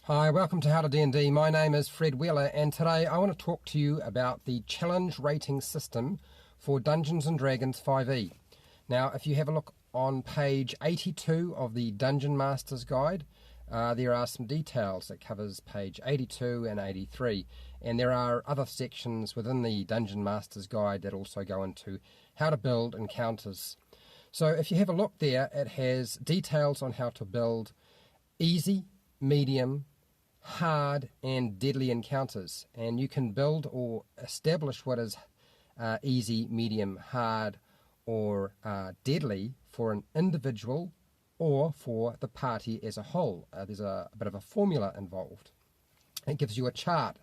Hi, welcome to HowtoDandD. My name is Fred Wheeler, and today I want to talk to you about the challenge rating system for Dungeons & Dragons 5e. Now, if you have a look on page 82 of the Dungeon Master's Guide, there are some details that covers page 82 and 83, and there are other sections within the Dungeon Master's Guide that also go into how to build encounters. So if you have a look there, it has details on how to build easy, medium, hard and deadly encounters, and you can build or establish what is easy, medium, hard or deadly for an individual or for the party as a whole. There's a bit of a formula involved. It gives you a chart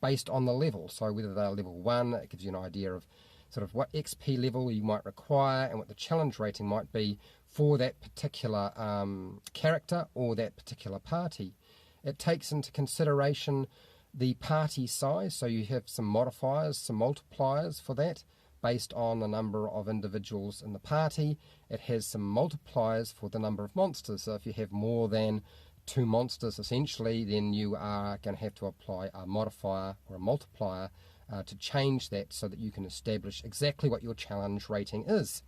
based on the level, so whether they're level 1, it gives you an idea of sort of what XP level you might require and what the challenge rating might be for that particular character or that particular party. It takes into consideration the party size, so you have some modifiers, some multipliers for that based on the number of individuals in the party. It has some multipliers for the number of monsters, so if you have more than 2 monsters essentially, then you are going to have to apply a modifier or a multiplier to change that so that you can establish exactly what your challenge rating is.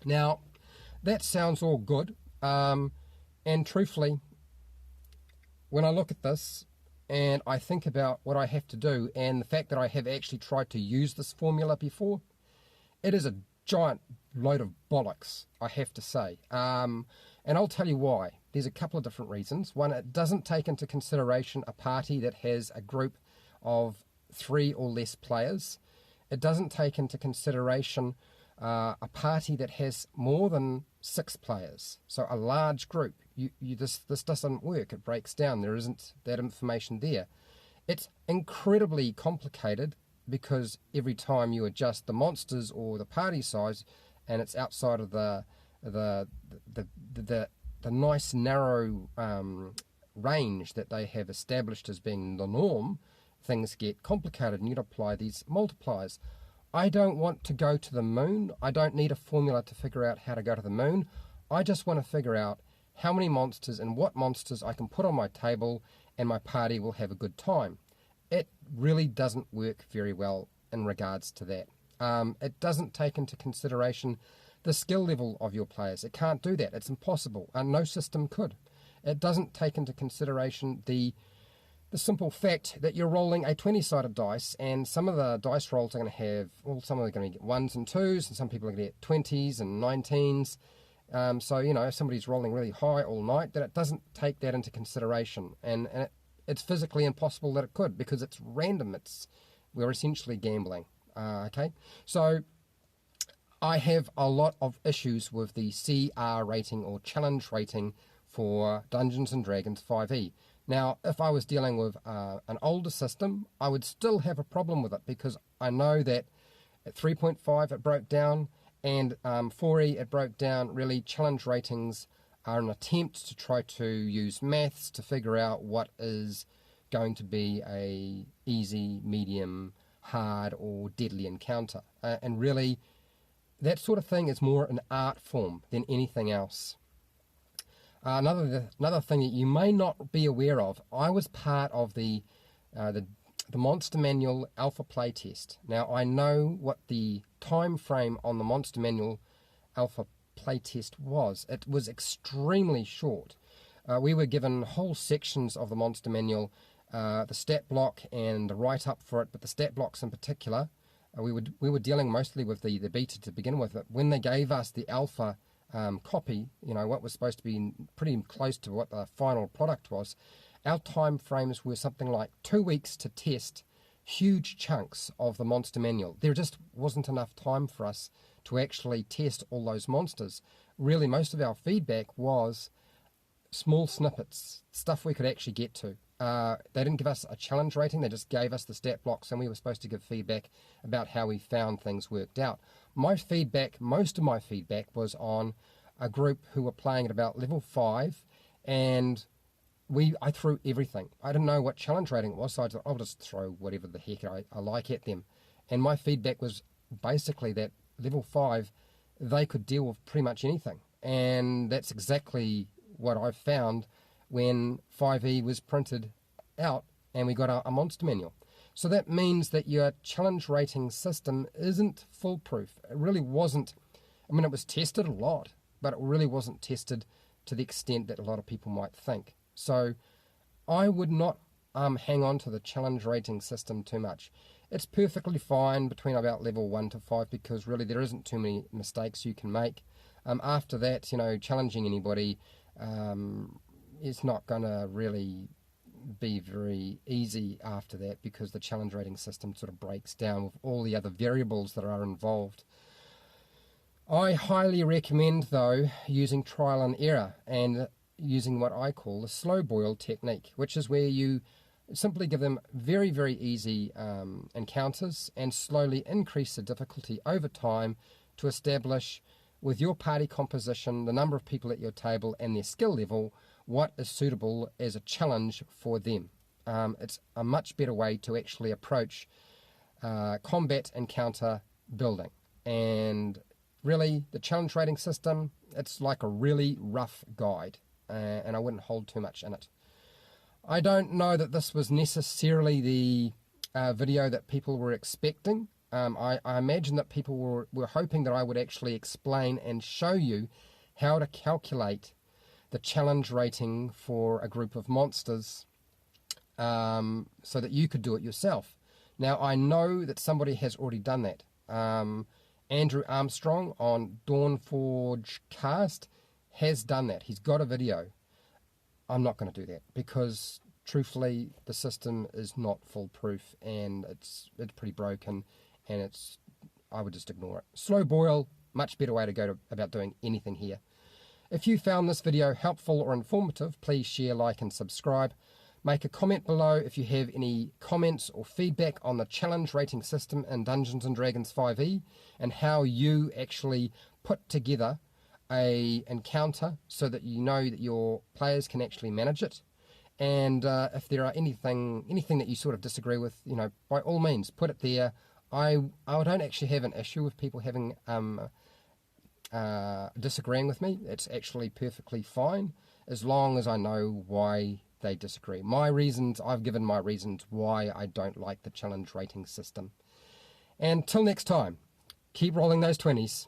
Now, that sounds all good, and truthfully, when I look at this and I think about what I have to do and the fact that I have actually tried to use this formula before, it is a giant load of bollocks, I have to say. And I'll tell you why. There's a couple of different reasons. One, it doesn't take into consideration a party that has a group of 3 or less players. It doesn't take into consideration a party that has more than 6 players, so a large group. This doesn't work. It breaks down. There isn't that information there. It's incredibly complicated because every time you adjust the monsters or the party size, and it's outside of the nice narrow range that they have established as being the norm, things get complicated, and you'd apply these multipliers. I don't want to go to the moon. I don't need a formula to figure out how to go to the moon. I just want to figure out how many monsters and what monsters I can put on my table and my party will have a good time. It really doesn't work very well in regards to that. It doesn't take into consideration the skill level of your players. It can't do that. It's impossible, and no system could. It doesn't take into consideration the simple fact that you're rolling a 20-sided dice, and some of the dice rolls are going to have, well, some are going to get 1s and 2s, and some people are going to get 20s and 19s. So, you know, if somebody's rolling really high all night, then it doesn't take that into consideration. And it's physically impossible that it could, because it's random. We're essentially gambling. Okay? So I have a lot of issues with the CR rating or challenge rating for Dungeons & Dragons 5e. Now, if I was dealing with an older system, I would still have a problem with it, because I know that at 3.5 it broke down, and 4e it broke down. Really, challenge ratings are an attempt to try to use maths to figure out what is going to be a easy, medium, hard or deadly encounter. And really, that sort of thing is more an art form than anything else. Another thing that you may not be aware of, I was part of the Monster Manual Alpha Playtest. Now, I know what the time frame on the Monster Manual Alpha Playtest was. It was extremely short. We were given whole sections of the Monster Manual, the stat block and the write-up for it, but the stat blocks in particular, we were dealing mostly with the beta to begin with. When they gave us the alpha copy, you know, what was supposed to be pretty close to what the final product was, our time frames were something like 2 weeks to test huge chunks of the Monster Manual. There just wasn't enough time for us to actually test all those monsters. Really, most of our feedback was small snippets, stuff we could actually get to. They didn't give us a challenge rating, they just gave us the stat blocks, and we were supposed to give feedback about how we found things worked out. Most of my feedback was on a group who were playing at about level 5, and I threw everything. I didn't know what challenge rating it was, so I thought I'll just throw whatever the heck I like at them. And my feedback was basically that level 5, they could deal with pretty much anything. And that's exactly what I've found when 5e was printed out and we got a monster manual. So that means that your challenge rating system isn't foolproof. It really wasn't. I mean, it was tested a lot, but it really wasn't tested to the extent that a lot of people might think. So I would not hang on to the challenge rating system too much. It's perfectly fine between about level 1 to 5 because really there isn't too many mistakes you can make. After that, challenging anybody is not going to really be very easy after that because the challenge rating system sort of breaks down with all the other variables that are involved. I highly recommend, though, using trial and error and using what I call the slow boil technique, which is where you simply give them very, very easy encounters and slowly increase the difficulty over time to establish with your party composition, the number of people at your table and their skill level, what is suitable as a challenge for them. It's a much better way to actually approach combat encounter building. And really, the challenge rating system, it's like a really rough guide, and I wouldn't hold too much in it. I don't know that this was necessarily the video that people were expecting. I imagine that people were hoping that I would actually explain and show you how to calculate the challenge rating for a group of monsters so that you could do it yourself. Now, I know that somebody has already done that. Andrew Armstrong on Dawnforge Cast has done that. He's got a video. I'm not going to do that because, truthfully, the system is not foolproof and it's pretty broken, and I would just ignore it. Slow boil, much better way to go about doing anything here. If you found this video helpful or informative, please share, like, and subscribe. Make a comment below if you have any comments or feedback on the challenge rating system in Dungeons & Dragons 5e and how you actually put together a encounter so that you know that your players can actually manage it. And if there are anything that you sort of disagree with, by all means, put it there. I don't actually have an issue with people having disagreeing with me. It's actually perfectly fine as long as I know why they disagree. I've given my reasons why I don't like the challenge rating system. And till next time, keep rolling those 20s.